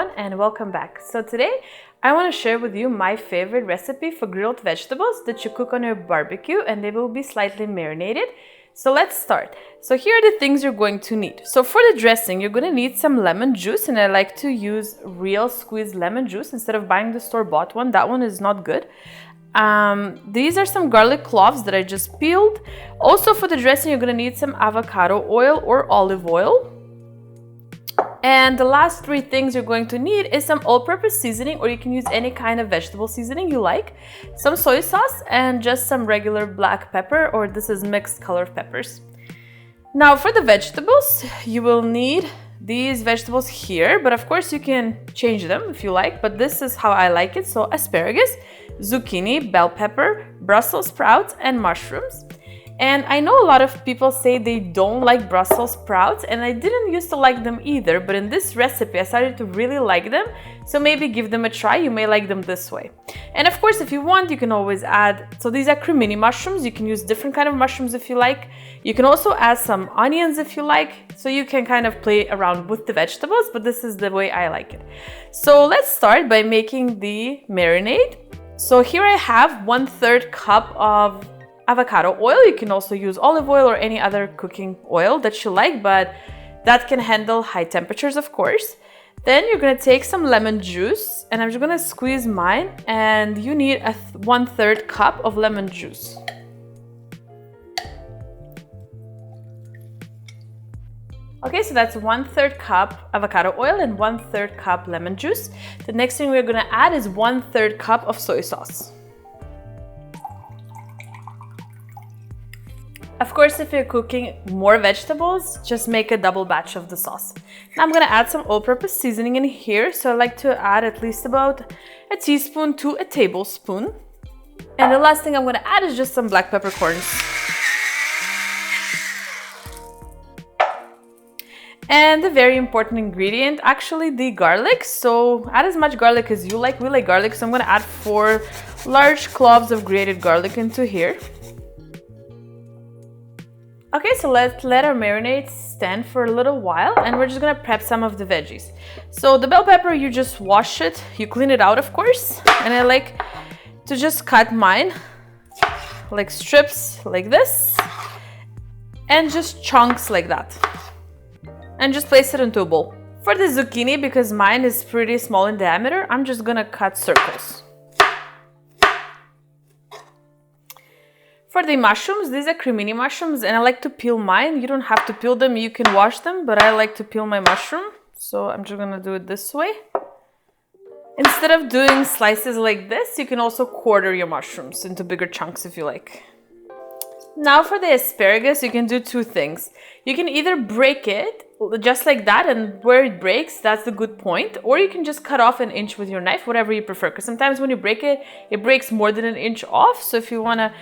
everyone and welcome back. So today I want to share with you my favorite recipe for grilled vegetables that you cook on your barbecue and they will be slightly marinated. So let's start. So here are the things you're going to need. So for the dressing, you're going to need some lemon juice, and I like to use real squeezed lemon juice instead of buying the store-bought one. That one is not good. These are some garlic cloves that I just peeled. Also for the dressing, you're going to need some avocado oil or olive oil. And the last three things you're going to need is some all-purpose seasoning, or you can use any kind of vegetable seasoning you like, some soy sauce, and just some regular black pepper, or this is mixed color peppers. Now for the vegetables, you will need these vegetables here, but of course you can change them if you like, but this is how I like it. So asparagus, zucchini, bell pepper, Brussels sprouts, and mushrooms. And I know a lot of people say they don't like Brussels sprouts, and I didn't used to like them either, but in this recipe I started to really like them, so maybe give them a try. You may like them this way. And of course, if you want, you can always add, so these are Cremini mushrooms. You can use different kind of mushrooms if you like. You can also add some onions if you like, so you can kind of play around with the vegetables, but this is the way I like it. So let's start by making the marinade. So here I have 1/3 cup of avocado oil. You can also use olive oil or any other cooking oil that you like, but that can handle high temperatures, of course. Then you're going to take some lemon juice, and I'm just going to squeeze mine, and you need a 1/3 cup of lemon juice. Okay, so that's 1/3 cup avocado oil and 1/3 cup lemon juice. The next thing we're going to add is 1/3 cup of soy sauce. Of course, if you're cooking more vegetables, just make a double batch of the sauce. Now I'm going to add some all-purpose seasoning in here. So I like to add at least about a teaspoon to a tablespoon. And the last thing I'm going to add is just some black peppercorns. And the very important ingredient, actually the garlic. So add as much garlic as you like. We like garlic, so I'm going to add 4 large cloves of grated garlic into here. Okay, so let's let our marinade stand for a little while, and we're just gonna prep some of the veggies. So the bell pepper, you just wash it, you clean it out, of course, and I like to just cut mine like strips like this, and just chunks like that, and just place it into a bowl. For the zucchini, because mine is pretty small in diameter, I'm just gonna cut circles. For the mushrooms, these are Cremini mushrooms, and I like to peel mine. You don't have to peel them, you can wash them, but I like to peel my mushroom. So I'm just gonna do it this way. Instead of doing slices like this, you can also quarter your mushrooms into bigger chunks if you like. Now for the asparagus, you can do 2 things. You can either break it just like that, and where it breaks, that's the good point, or you can just cut off an inch with your knife, whatever you prefer, because sometimes when you break it, it breaks more than an inch off. So if you wanna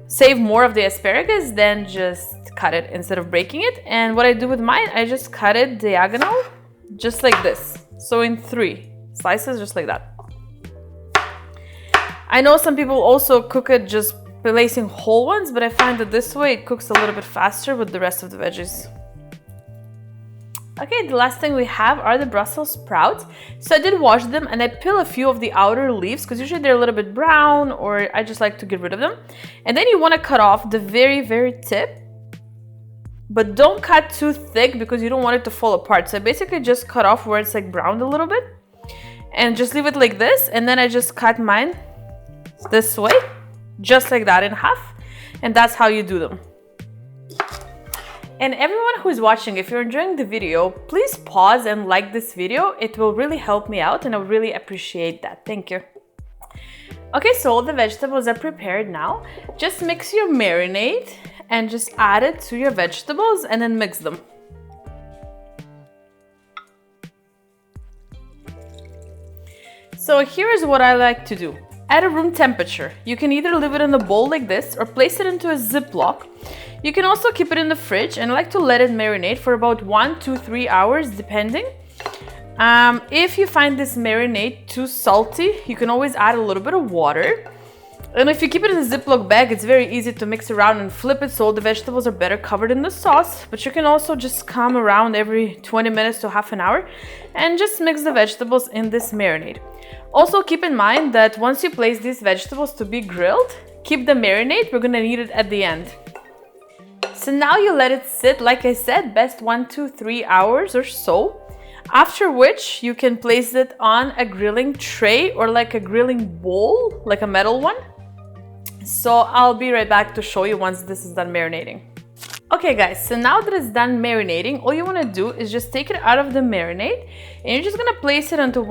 save more of the asparagus, then just cut it instead of breaking it. And what I do with mine, I just cut it diagonal, just like this. So in 3 slices, just like that. I know some people also cook it just placing whole ones, but I find that this way it cooks a little bit faster with the rest of the veggies. Okay, the last thing we have are the Brussels sprouts. So I did wash them, and I peel a few of the outer leaves because usually they're a little bit brown, or I just like to get rid of them. And then you want to cut off the very, very tip, but don't cut too thick because you don't want it to fall apart. So I basically just cut off where it's like browned a little bit, and just leave it like this. And then I just cut mine this way, just like that, in half. And that's how you do them. And everyone who's watching, if you're enjoying the video, please pause and like this video. It will really help me out, and I really appreciate that. Thank you. Okay, so all the vegetables are prepared now. Just mix your marinade and just add it to your vegetables and then mix them. So here's what I like to do. At a room temperature, you can either leave it in a bowl like this or place it into a Ziploc. You can also keep it in the fridge, and I like to let it marinate for about 1 to 3 hours, depending. If you find this marinade too salty, you can always add a little bit of water. And if you keep it in a Ziploc bag, it's very easy to mix around and flip it so all the vegetables are better covered in the sauce. But you can also just come around every 20 minutes to half an hour and just mix the vegetables in this marinade. Also keep in mind that once you place these vegetables to be grilled, keep the marinade, we're gonna need it at the end. So now you let it sit, like I said, best 1 to 3 hours or so. After which you can place it on a grilling tray or like a grilling bowl, like a metal one. So I'll be right back to show you once this is done marinating. Okay guys, so now that it's done marinating, all you want to do is just take it out of the marinade and you're just going to place it onto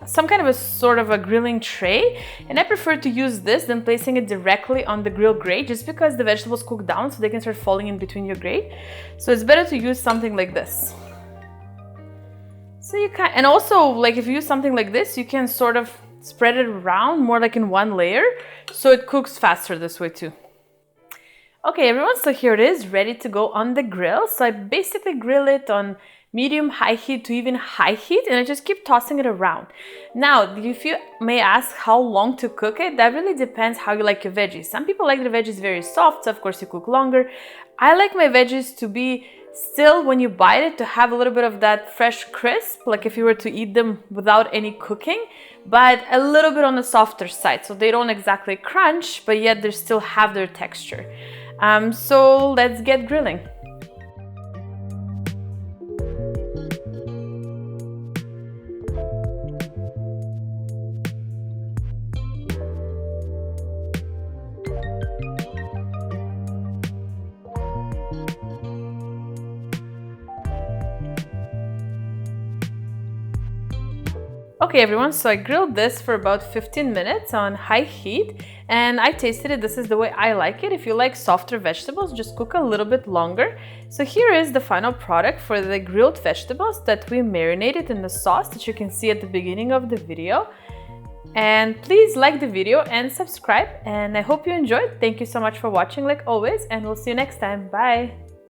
some kind of a sort of a grilling tray. And I prefer to use this than placing it directly on the grill grate, just because the vegetables cook down so they can start falling in between your grate. So it's better to use something like this. So you can, and also like if you use something like this, you can sort of spread it around more like in one layer, so it cooks faster this way too. Okay everyone, so here it is ready to go on the grill. So I basically grill it on medium high heat to even high heat, and I just keep tossing it around. Now if you may ask how long to cook it, that really depends how you like your veggies. Some people like the veggies very soft, so of course you cook longer. I like my veggies to be still, when you bite it, to have a little bit of that fresh crisp, like if you were to eat them without any cooking, but a little bit on the softer side, so they don't exactly crunch, but yet they still have their texture. So let's get grilling. Okay everyone, so I grilled this for about 15 minutes on high heat and I tasted it. This is the way I like it. If you like softer vegetables, just cook a little bit longer. So here is the final product for the grilled vegetables that we marinated in the sauce that you can see at the beginning of the video. And please like the video and subscribe, and I hope you enjoyed. Thank you so much for watching like always, and we'll see you next time. Bye!